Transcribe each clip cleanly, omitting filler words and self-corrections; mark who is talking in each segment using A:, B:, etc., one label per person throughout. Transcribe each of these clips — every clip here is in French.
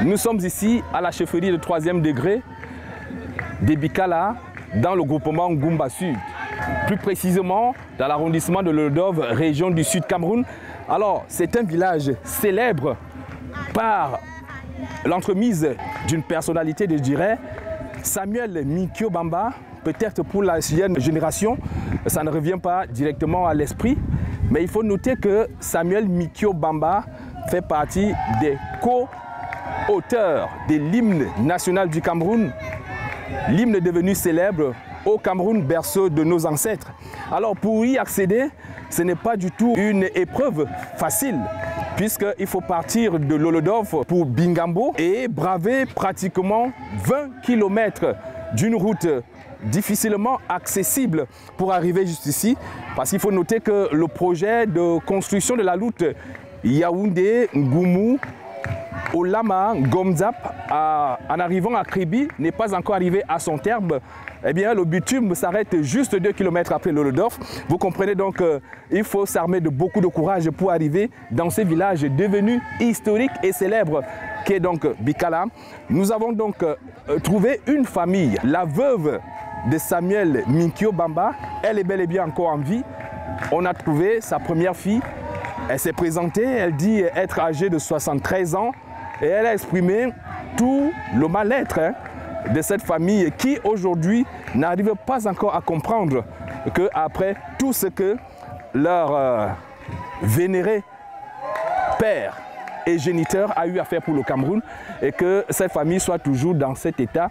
A: Nous sommes ici à la chefferie de 3e degré de Bikala, dans le groupement Ngoumba Sud. Plus précisément, dans l'arrondissement de Lodov, région du Sud Cameroun. Alors, c'est un village célèbre par l'entremise d'une personnalité, je dirais, Samuel Minkyo Bamba. Peut-être pour la jeune génération, ça ne revient pas directement à l'esprit, mais il faut noter que Samuel Minkyo Bamba fait partie des co-auteurs de l'hymne national du Cameroun, l'hymne devenu célèbre au Cameroun, berceau de nos ancêtres. Alors pour y accéder, ce n'est pas du tout une épreuve facile, puisqu'il faut partir de Lolodov pour Bingambo et braver pratiquement 20 km d'une route difficilement accessible pour arriver jusqu'ici, parce qu'il faut noter que le projet de construction de la route Yaoundé, Ngoumou, Olama, Gomzap, en arrivant à Kribi, n'est pas encore arrivé à son terme. Eh bien, le bitume s'arrête juste 2 km après Lolodov. Vous comprenez donc qu'il faut s'armer de beaucoup de courage pour arriver dans ce village devenu historique et célèbre qui est donc Bikala. Nous avons donc trouvé une famille, la veuve de Samuel Minkyo Bamba. Elle est bel et bien encore en vie. On a trouvé sa première fille. Elle s'est présentée, elle dit être âgée de 73 ans et elle a exprimé tout le mal-être de cette famille qui aujourd'hui n'arrive pas encore à comprendre qu'après tout ce que leur vénéré père et géniteur a eu à faire pour le Cameroun et que cette famille soit toujours dans cet état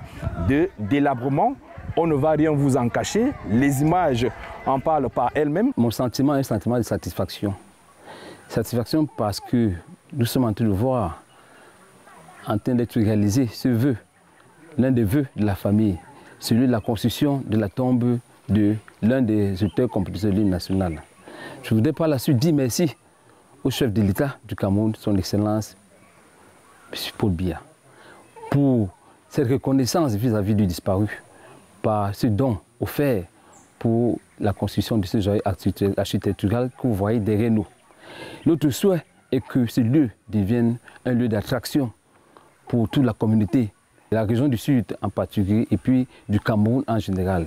A: de délabrement. On ne va rien vous en cacher, les images en parlent par elles-mêmes.
B: Mon sentiment est un sentiment de satisfaction. Satisfaction parce que nous sommes en train de voir, en train d'être réalisé ce vœu, l'un des vœux de la famille, celui de la construction de la tombe de l'un des auteurs compositeurs de l'hymne national. Je voudrais par la suite dire merci au chef de l'État du Cameroun, son Excellence, M. Paul Biya, pour cette reconnaissance vis-à-vis du disparu, par ce don offert pour la construction de ce joyau architectural que vous voyez derrière nous. Notre souhait est que ce lieu devienne un lieu d'attraction pour toute la communauté, de la région du Sud en particulier, et puis du Cameroun en général.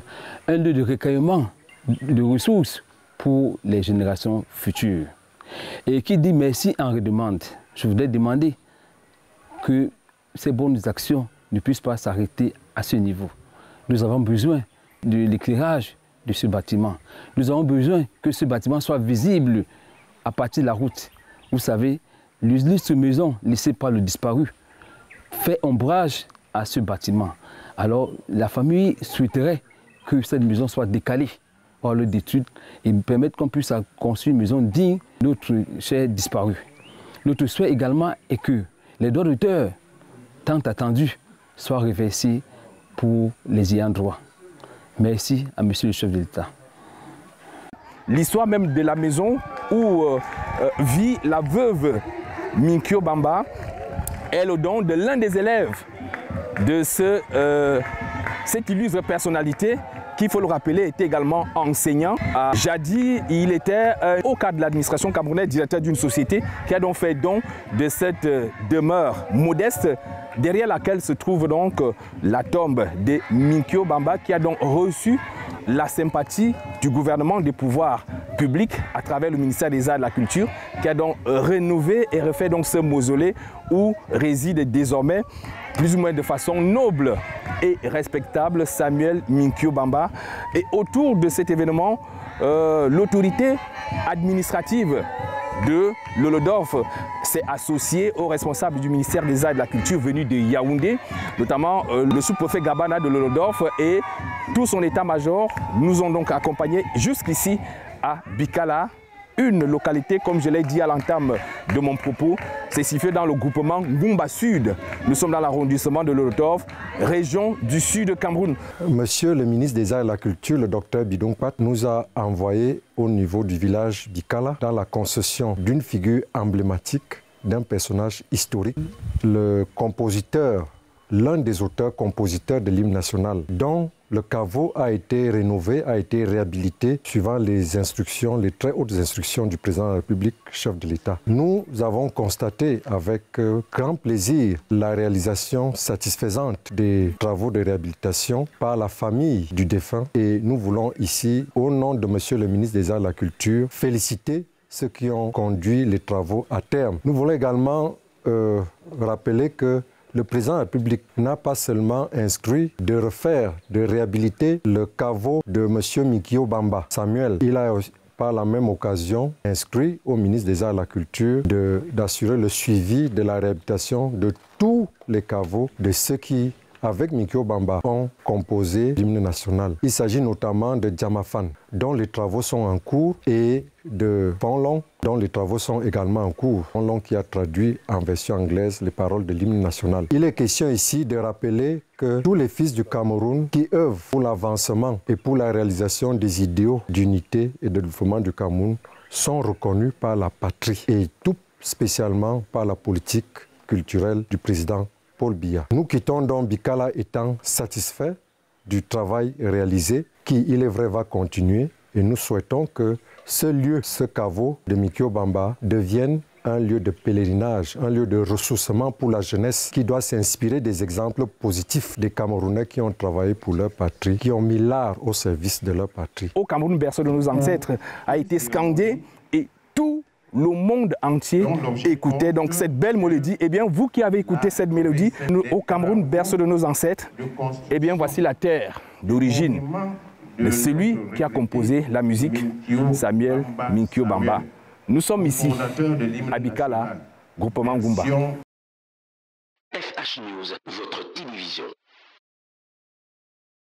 B: Un lieu de recueillement de ressources pour les générations futures. Et qui dit merci en redemande. Je voudrais demander que ces bonnes actions ne puissent pas s'arrêter à ce niveau. Nous avons besoin de l'éclairage de ce bâtiment. Nous avons besoin que ce bâtiment soit visible à partir de la route. Vous savez, l'illustre maison laissée par le disparu fait ombrage à ce bâtiment. Alors la famille souhaiterait que cette maison soit décalée par le d'études et permettre qu'on puisse construire une maison digne de notre cher disparu. Notre souhait également est que les droits d'auteur tant attendus soient reversés pour les ayants droit. Merci à Monsieur le chef de l'État.
A: L'histoire même de la maison où vit la veuve Minkyo Bamba est le don de l'un des élèves de cette illustre personnalité qui, il faut le rappeler, était également enseignant. Jadis, il était au cadre de l'administration camerounaise, directeur d'une société qui a donc fait don de cette demeure modeste derrière laquelle se trouve donc la tombe de Minkyo Bamba qui a donc reçu la sympathie du gouvernement des pouvoirs publics à travers le ministère des Arts et de la Culture qui a donc rénové et refait donc ce mausolée où réside désormais plus ou moins de façon noble et respectable Samuel Minkyo Bamba. Et autour de cet événement, l'autorité administrative de Lolodov s'est associée aux responsables du ministère des Arts et de la Culture venus de Yaoundé, notamment le sous-préfet Gabana de Lolodov et tout son état-major nous ont donc accompagnés jusqu'ici à Bikala, une localité, comme je l'ai dit à l'entame de mon propos, c'est situé dans le groupement Ngoumba Sud. Nous sommes dans l'arrondissement de Lolodov, région du Sud Cameroun.
C: Monsieur le ministre des Arts et de la Culture, le docteur Bidongpat, nous a envoyé au niveau du village Bikala dans la concession d'une figure emblématique, d'un personnage historique. Le compositeur l'un des auteurs-compositeurs de l'hymne national, dont le caveau a été rénové, a été réhabilité suivant les instructions, les très hautes instructions du président de la République, chef de l'État. Nous avons constaté avec grand plaisir la réalisation satisfaisante des travaux de réhabilitation par la famille du défunt et nous voulons ici, au nom de Monsieur le ministre des Arts et de la Culture, féliciter ceux qui ont conduit les travaux à terme. Nous voulons également rappeler que le président de la République n'a pas seulement instruit de refaire, de réhabiliter le caveau de M. Mikio Bamba Samuel. Il a par la même occasion instruit au ministre des Arts et de la Culture d'assurer le suivi de la réhabilitation de tous les caveaux de ceux qui, avec Mikio Bamba, ont composé l'hymne national. Il s'agit notamment de Djamafan, dont les travaux sont en cours, et de Ponlong, dont les travaux sont également en cours. Ponlong qui a traduit en version anglaise les paroles de l'hymne national. Il est question ici de rappeler que tous les fils du Cameroun qui œuvrent pour l'avancement et pour la réalisation des idéaux d'unité et de développement du Cameroun sont reconnus par la patrie et tout spécialement par la politique culturelle du président Paul Biya. Nous quittons donc Bikala étant satisfaits du travail réalisé qui, il est vrai, va continuer et nous souhaitons que ce lieu, ce caveau de Mikio Bamba devienne un lieu de pèlerinage, un lieu de ressourcement pour la jeunesse qui doit s'inspirer des exemples positifs des Camerounais qui ont travaillé pour leur patrie, qui ont mis l'art au service de leur patrie.
A: Au Cameroun, berceau de nos ancêtres, a été scandé et tout le monde entier écoutait donc cette belle mélodie. Eh bien, vous qui avez écouté cette mélodie, au Cameroun, berceau de nos ancêtres, eh bien, voici la terre d'origine de celui qui a composé la musique, Samuel Mikio Bamba. Nous sommes ici, à Bikala, groupement Ngumba.
D: FH News, votre télévision.